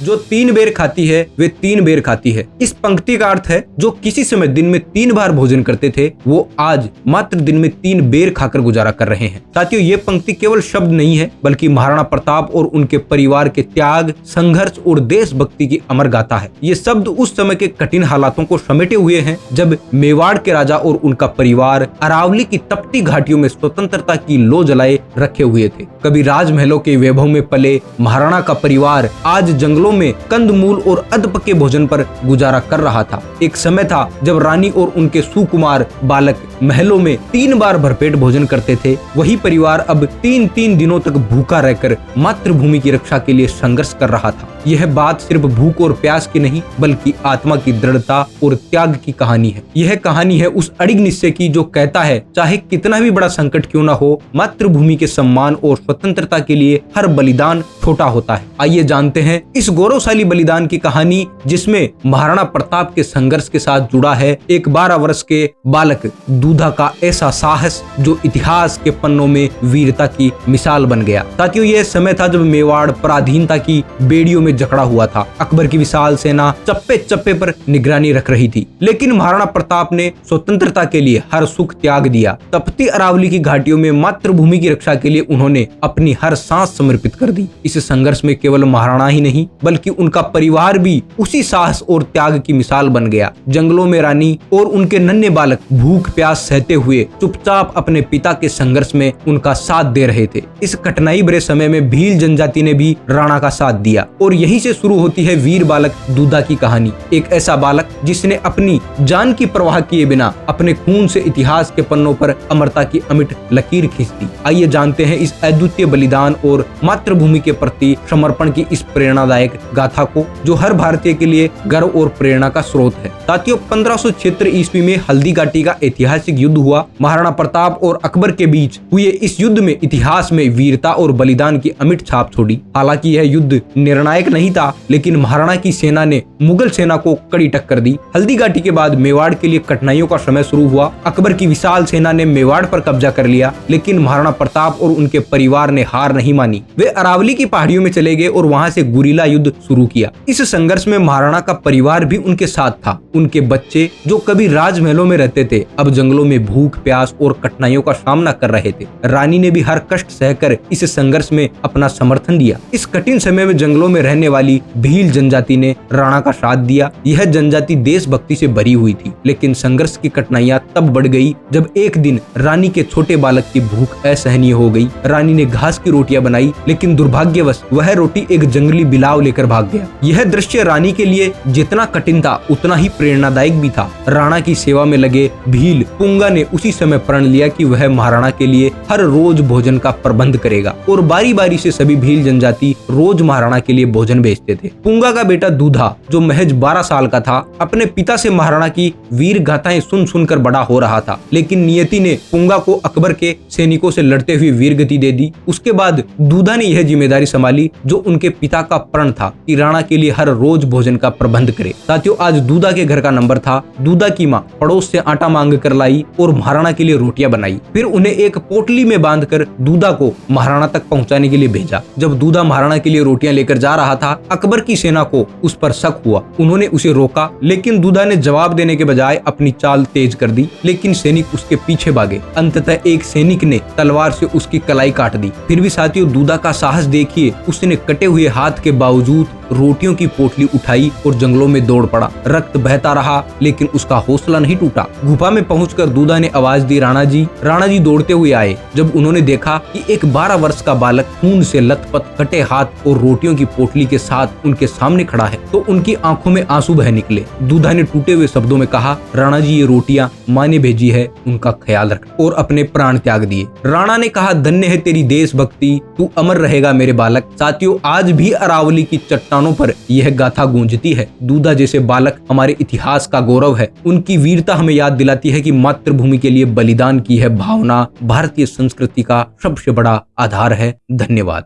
जो 3 बेर खाती है वे 3 बेर खाती है। इस पंक्ति का अर्थ है जो किसी समय दिन में 3 बार भोजन करते थे वो आज मात्र दिन में 3 बेर खाकर गुजारा कर रहे हैं। साथियों, ये पंक्ति केवल शब्द नहीं है बल्कि महाराणा प्रताप और उनके परिवार के त्याग, संघर्ष और देशभक्ति की अमर गाथा है। ये शब्द उस समय के कठिन हालातों को समेटे हुए हैं जब मेवाड़ के राजा और उनका परिवार अरावली की तपती घाटियों में स्वतंत्रता की लो जलाए रखे हुए थे। कभी राजमहलों के वैभव में पले महाराणा का परिवार आज जंगलों में कंदमूल और अधपके भोजन पर गुजारा कर रहा था। एक समय था जब रानी और उनके सुकुमार बालक महलों में 3 बार भरपेट भोजन करते थे। वही परिवार अब 3-3 दिनों तक भूखा रहकर मातृभूमि की रक्षा के लिए संघर्ष कर रहा था। यह बात सिर्फ भूख और प्यास की नहीं बल्कि आत्मा की दृढ़ता और त्याग की कहानी है। यह कहानी है उस अड़िग निश्चय की जो कहता है चाहे कितना भी बड़ा संकट क्यों ना हो, मातृभूमि के सम्मान और स्वतंत्रता के लिए हर बलिदान छोटा होता है। आइए जानते हैं इस गौरवशाली बलिदान की कहानी जिसमें महाराणा प्रताप के संघर्ष के साथ जुड़ा है एक 12 वर्ष के बालक दूधा का ऐसा साहस जो इतिहास के पन्नों में वीरता की मिसाल बन गया। साथियों, यह समय था जब मेवाड़ पराधीनता की बेड़ियों में जकड़ा हुआ था। अकबर की विशाल सेना चप्पे चप्पे पर निगरानी रख रही थी, लेकिन महाराणा प्रताप ने स्वतंत्रता के लिए हर सुख त्याग दिया। तपती अरावली की घाटियों में मातृभूमि की रक्षा के लिए उन्होंने अपनी हर सांस समर्पित कर दी। इस संघर्ष में केवल महाराणा ही नहीं बल्कि उनका परिवार भी उसी साहस और त्याग की मिसाल बन गया। जंगलों में रानी और उनके नन्हे बालक भूख प्यास सहते हुए चुपचाप अपने पिता के संघर्ष में उनका साथ दे रहे थे। इस कठिनाई भरे समय में भील जनजाति ने भी राणा का साथ दिया और यहीं से शुरू होती है वीर बालक दूधा की कहानी। एक ऐसा बालक जिसने अपनी जान की परवाह किए बिना अपने खून से इतिहास के पन्नों पर अमरता की अमिट लकीर खींच दी। आइए जानते हैं इस अद्वितीय बलिदान और मातृभूमि के प्रति समर्पण की इस प्रेरणादायक गाथा को जो हर भारतीय के लिए गर्व और प्रेरणा का स्रोत है। साथियों, 1576 ईस्वी में हल्दी घाटी का ऐतिहासिक युद्ध हुआ। महाराणा प्रताप और अकबर के बीच हुए इस युद्ध में इतिहास में वीरता और बलिदान की अमिट छाप छोड़ी। हालांकि यह युद्ध निर्णायक नहीं था, लेकिन महाराणा की सेना ने मुगल सेना को कड़ी टक्कर दी। हल्दी घाटी के बाद मेवाड़ के लिए कठिनाइयों का समय शुरू हुआ। अकबर की विशाल सेना ने मेवाड़ पर कब्जा कर लिया, लेकिन महाराणा प्रताप और उनके परिवार ने हार नहीं मानी। वे अरावली की पहाड़ियों में चले गए और वहां से गुरीला युद्ध शुरू किया। इस संघर्ष में महाराणा का परिवार भी उनके साथ था। उनके बच्चे जो कभी राजमहलों में रहते थे अब जंगलों में भूख प्यास और कठिनाइयों का सामना कर रहे थे। रानी ने भी हर कष्ट सहकर इस संघर्ष में अपना समर्थन दिया। इस कठिन समय में जंगलों में रहने वाली भील जनजाति ने राणा का साथ दिया। यह जनजाति देशभक्ति से भरी हुई थी, लेकिन संघर्ष की कठिनाइयां तब बढ़ गई जब एक दिन रानी के छोटे बालक की भूख असहनीय हो गई। रानी ने घास की रोटियां बनाई, लेकिन दुर्भाग्यवश वह रोटी एक जंगली बिलाव लेकर भाग गया। यह दृश्य रानी के लिए जितना कठिन था उतना ही प्रेरणादायक भी था। राणा की सेवा में लगे भील पुंगा ने उसी समय प्रण लिया कि वह महाराणा के लिए हर रोज भोजन का प्रबंध करेगा और बारी बारी से सभी भील जनजाति रोज महाराणा के लिए भोजन भेजते थे। पुंगा का बेटा दूधा जो महज 12 साल का था अपने पिता से महाराणा की वीर गाथाएं सुन सुनकर बड़ा हो रहा था, लेकिन नियति ने पुंगा को अकबर के सैनिकों से लड़ते हुए वीरगति दे दी। उसके बाद दूधा ने यह जिम्मेदारी संभाली जो उनके पिता का प्रण था कि राणा के लिए हर रोज भोजन का प्रबंध करे। साथियों, आज दूधा के घर का नंबर था। दूधा की माँ पड़ोस से आटा मांग कर लाई और महाराणा के लिए रोटियां बनाई। फिर उन्हें एक पोटली में बांधकर दूधा को महाराणा तक पहुंचाने के लिए भेजा। जब दूधा महाराणा के लिए रोटियां लेकर जा रहा था अकबर की सेना को उस पर शक हुआ। उन्होंने उसे रोका, लेकिन दूधा ने जवाब देने के बजाय अपनी चाल तेज कर दी, लेकिन सैनिक उसके पीछे भागे। अंततः एक सैनिक ने तलवार से उसकी कलाई काट दी। फिर भी साथियों, दूधा का साहस देखिए, उसने कटे हुए हाथ के बावजूद रोटियों की पोटली उठाई और जंगलों में दौड़ पड़ा। रक्त बहता रहा, लेकिन उसका हौसला नहीं टूटा। गुफा में पहुंचकर दूधा ने आवाज दी, राणा जी। राणा जी दौड़ते हुए आए। जब उन्होंने देखा कि एक 12 वर्ष का बालक खून से लथपथ कटे हाथ और रोटियों की पोटली के साथ उनके सामने खड़ा है तो उनकी आंखों में आंसू बह निकले। दूधा ने टूटे हुए शब्दों में कहा, राणा जी ये रोटियां माँ ने भेजी है, उनका ख्याल रख, और अपने प्राण त्याग दिए। राणा ने कहा, धन्य है तेरी देशभक्ति, तू अमर रहेगा मेरे बालक। साथियों, आज भी अरावली की चट्टानों पर यह गाथा गूंजती है। दूधा जैसे बालक हमारे इतिहास का गौरव है। उनकी वीरता हमें याद दिलाती है कि मातृभूमि के लिए बलिदान की है भावना भारतीय संस्कृति का सबसे बड़ा आधार है। धन्यवाद।